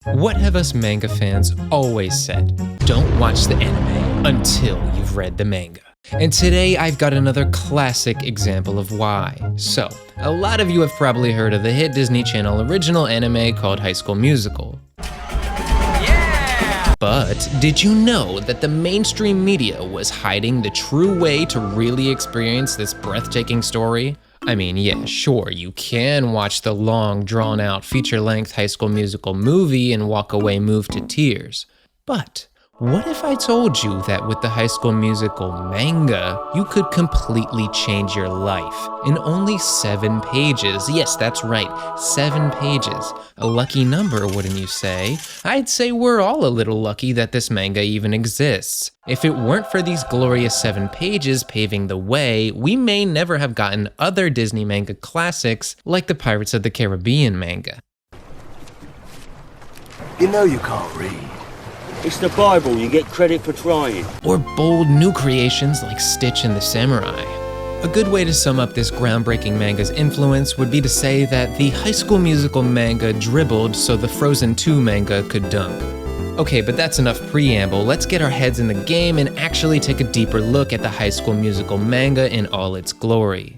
What have us manga fans always said? Don't watch the anime until you've read the manga. And today I've got another classic example of why. So, a lot of you have probably heard of the hit Disney Channel original anime called High School Musical. Yeah! But did you know that the mainstream media was hiding the true way to really experience this breathtaking story? I mean, yeah, sure, you can watch the long, drawn-out, feature-length High School Musical movie and walk away moved to tears. But what if I told you that with the High School Musical manga, you could completely change your life in only 7 pages? Yes, that's right, 7 pages. A lucky number, wouldn't you say? I'd say we're all a little lucky that this manga even exists. If it weren't for these glorious 7 pages paving the way, we may never have gotten other Disney manga classics like the Pirates of the Caribbean manga. You know you can't read. It's the Bible, you get credit for trying. Or bold new creations like Stitch and the Samurai. A good way to sum up this groundbreaking manga's influence would be to say that the High School Musical manga dribbled so the Frozen 2 manga could dunk. Okay, but that's enough preamble. Let's get our heads in the game and actually take a deeper look at the High School Musical manga in all its glory.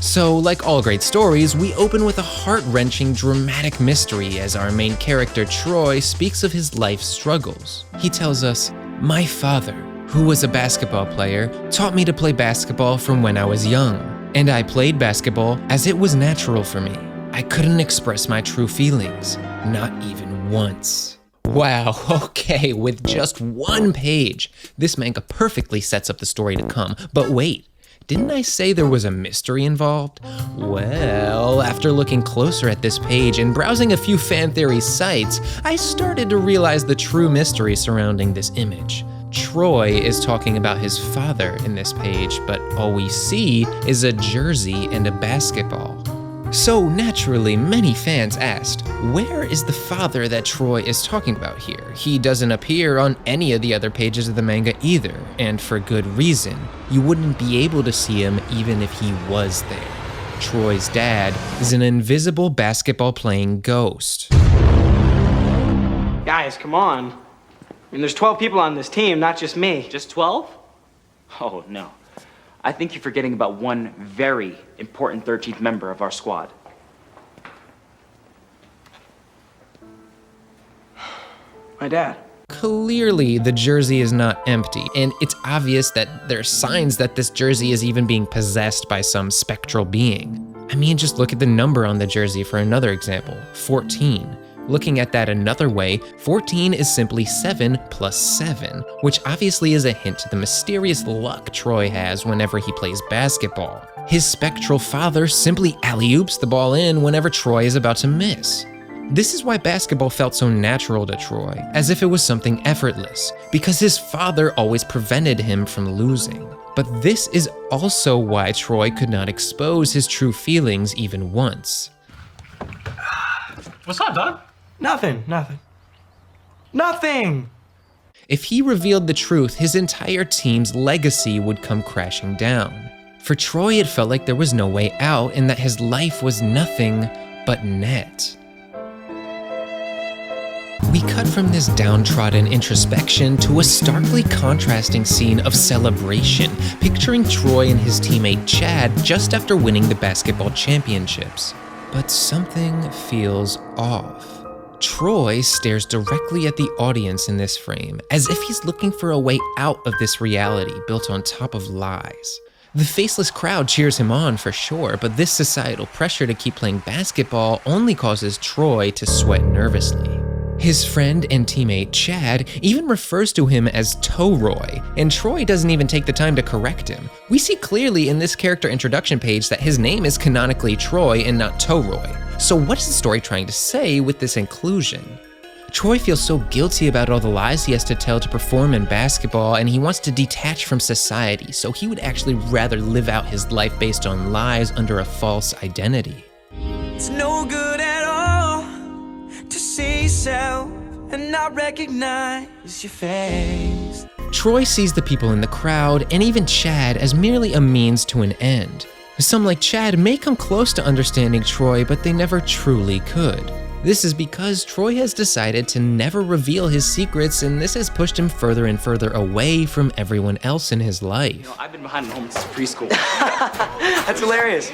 So, like all great stories, we open with a heart-wrenching, dramatic mystery as our main character, Troy, speaks of his life struggles. He tells us, "My father, who was a basketball player, taught me to play basketball from when I was young. And I played basketball as it was natural for me. I couldn't express my true feelings, not even once." Wow, okay, with just 1 page, this manga perfectly sets up the story to come. But wait, didn't I say there was a mystery involved? Well, after looking closer at this page and browsing a few fan theory sites, I started to realize the true mystery surrounding this image. Troy is talking about his father in this page, but all we see is a jersey and a basketball. So naturally, many fans asked, where is the father that Troy is talking about here? He doesn't appear on any of the other pages of the manga either, and for good reason. You wouldn't be able to see him even if he was there. Troy's dad is an invisible basketball-playing ghost. Guys, come on. I mean, there's 12 people on this team, not just me. Just 12? Oh, no. I think you're forgetting about one very important 13th member of our squad. My dad. Clearly, the jersey is not empty, and it's obvious that there are signs that this jersey is even being possessed by some spectral being. I mean, just look at the number on the jersey for another example, 14. Looking at that another way, 14 is simply 7 plus 7, which obviously is a hint to the mysterious luck Troy has whenever he plays basketball. His spectral father simply alley-oops the ball in whenever Troy is about to miss. This is why basketball felt so natural to Troy, as if it was something effortless, because his father always prevented him from losing. But this is also why Troy could not expose his true feelings even once. What's up, Doug? Nothing. If he revealed the truth, his entire team's legacy would come crashing down. For Troy, it felt like there was no way out and that his life was nothing but net. We cut from this downtrodden introspection to a starkly contrasting scene of celebration, picturing Troy and his teammate Chad just after winning the basketball championships. But something feels off. Troy stares directly at the audience in this frame, as if he's looking for a way out of this reality built on top of lies. The faceless crowd cheers him on for sure, but this societal pressure to keep playing basketball only causes Troy to sweat nervously. His friend and teammate Chad even refers to him as Toroy, and Troy doesn't even take the time to correct him. We see clearly in this character introduction page that his name is canonically Troy and not Toroy. So what is the story trying to say with this inclusion? Troy feels so guilty about all the lies he has to tell to perform in basketball, and he wants to detach from society, so he would actually rather live out his life based on lies under a false identity. It's no good at all to see yourself and not recognize your face. Troy sees the people in the crowd, and even Chad, as merely a means to an end. Some like Chad may come close to understanding Troy, but they never truly could. This is because Troy has decided to never reveal his secrets, and this has pushed him further and further away from everyone else in his life. No, I've been behind at home since preschool. That's hilarious.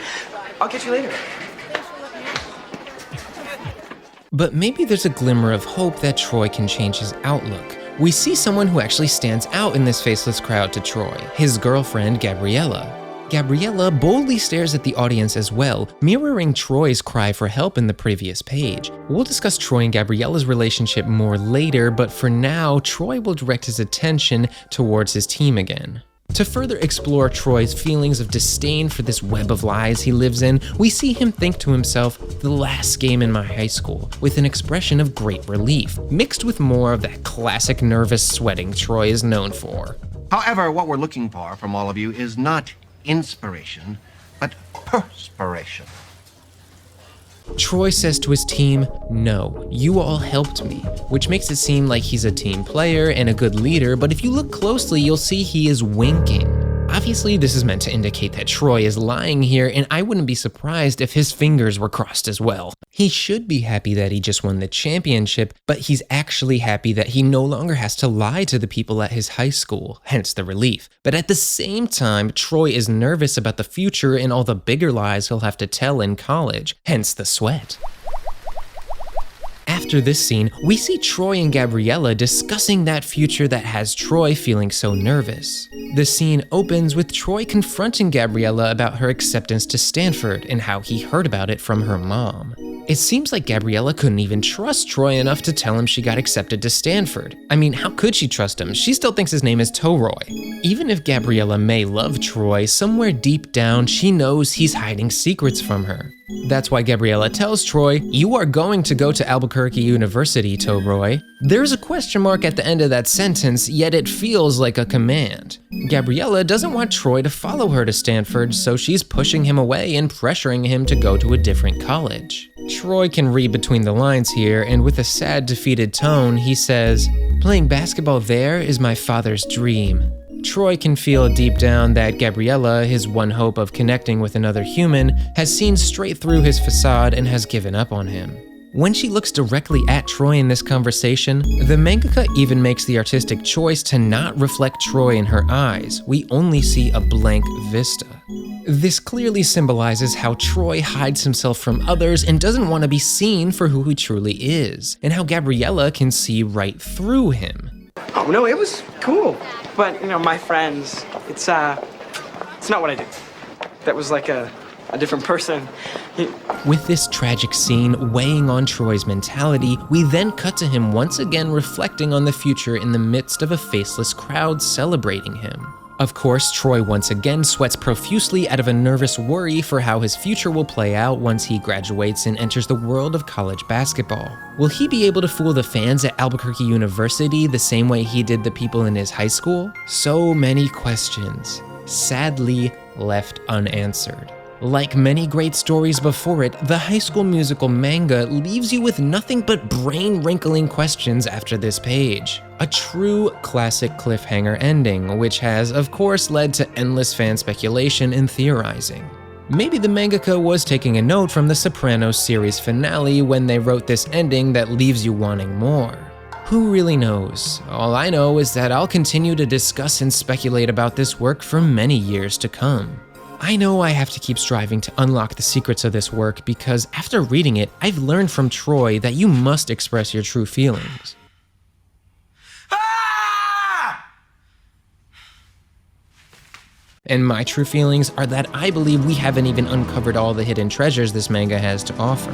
I'll catch you later. But maybe there's a glimmer of hope that Troy can change his outlook. We see someone who actually stands out in this faceless crowd to Troy, his girlfriend, Gabriella. Gabriella boldly stares at the audience as well, mirroring Troy's cry for help in the previous page. We'll discuss Troy and Gabriella's relationship more later, but for now, Troy will direct his attention towards his team again. To further explore Troy's feelings of disdain for this web of lies he lives in, we see him think to himself, "The last game in my high school," with an expression of great relief, mixed with more of that classic nervous sweating Troy is known for. However, what we're looking for from all of you is not inspiration, but perspiration. Troy says to his team, "No, you all helped me," which makes it seem like he's a team player and a good leader, but if you look closely, you'll see he is winking. Obviously, this is meant to indicate that Troy is lying here, and I wouldn't be surprised if his fingers were crossed as well. He should be happy that he just won the championship, but he's actually happy that he no longer has to lie to the people at his high school, hence the relief. But at the same time, Troy is nervous about the future and all the bigger lies he'll have to tell in college, hence the sweat. After this scene, we see Troy and Gabriella discussing that future that has Troy feeling so nervous. The scene opens with Troy confronting Gabriella about her acceptance to Stanford and how he heard about it from her mom. It seems like Gabriella couldn't even trust Troy enough to tell him she got accepted to Stanford. I mean, how could she trust him? She still thinks his name is Toroy. Even if Gabriella may love Troy, somewhere deep down she knows he's hiding secrets from her. That's why Gabriella tells Troy, "You are going to go to Albuquerque University, Toroy." There's a question mark at the end of that sentence, yet it feels like a command. Gabriella doesn't want Troy to follow her to Stanford, so she's pushing him away and pressuring him to go to a different college. Troy can read between the lines here, and with a sad, defeated tone, he says, "Playing basketball there is my father's dream." Troy can feel deep down that Gabriella, his one hope of connecting with another human, has seen straight through his facade and has given up on him. When she looks directly at Troy in this conversation, the mangaka even makes the artistic choice to not reflect Troy in her eyes. We only see a blank vista. This clearly symbolizes how Troy hides himself from others and doesn't want to be seen for who he truly is, and how Gabriella can see right through him. Oh no, it was cool. But, you know, my friends, it's not what I do. That was like a different person. With this tragic scene weighing on Troy's mentality, we then cut to him once again reflecting on the future in the midst of a faceless crowd celebrating him. Of course, Troy once again sweats profusely out of a nervous worry for how his future will play out once he graduates and enters the world of college basketball. Will he be able to fool the fans at Albuquerque University the same way he did the people in his high school? So many questions, sadly left unanswered. Like many great stories before it, the High School Musical Manga leaves you with nothing but brain-wrinkling questions after this page. A true classic cliffhanger ending, which has, of course, led to endless fan speculation and theorizing. Maybe the mangaka was taking a note from the Sopranos series finale when they wrote this ending that leaves you wanting more. Who really knows? All I know is that I'll continue to discuss and speculate about this work for many years to come. I know I have to keep striving to unlock the secrets of this work because after reading it, I've learned from Troy that you must express your true feelings. And my true feelings are that I believe we haven't even uncovered all the hidden treasures this manga has to offer.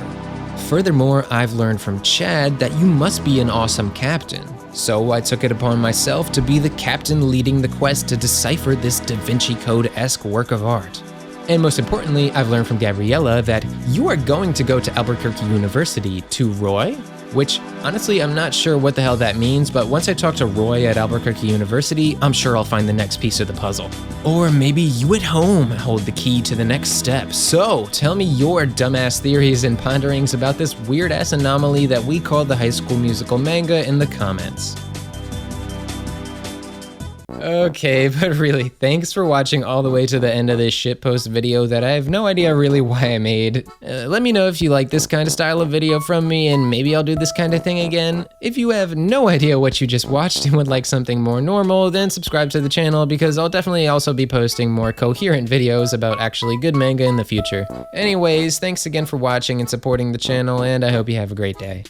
Furthermore, I've learned from Chad that you must be an awesome captain. So I took it upon myself to be the captain leading the quest to decipher this Da Vinci Code-esque work of art. And most importantly, I've learned from Gabriella that you are going to go to Albuquerque University to Roy? Which, honestly, I'm not sure what the hell that means, but once I talk to Roy at Albuquerque University, I'm sure I'll find the next piece of the puzzle. Or maybe you at home hold the key to the next step. So, tell me your dumbass theories and ponderings about this weird-ass anomaly that we call the High School Musical Manga in the comments. Okay, but really, thanks for watching all the way to the end of this shitpost video that I have no idea really why I made. Let me know if you like this kind of style of video from me, and maybe I'll do this kind of thing again. If you have no idea what you just watched and would like something more normal, then subscribe to the channel because I'll definitely also be posting more coherent videos about actually good manga in the future. Anyways, thanks again for watching and supporting the channel, and I hope you have a great day.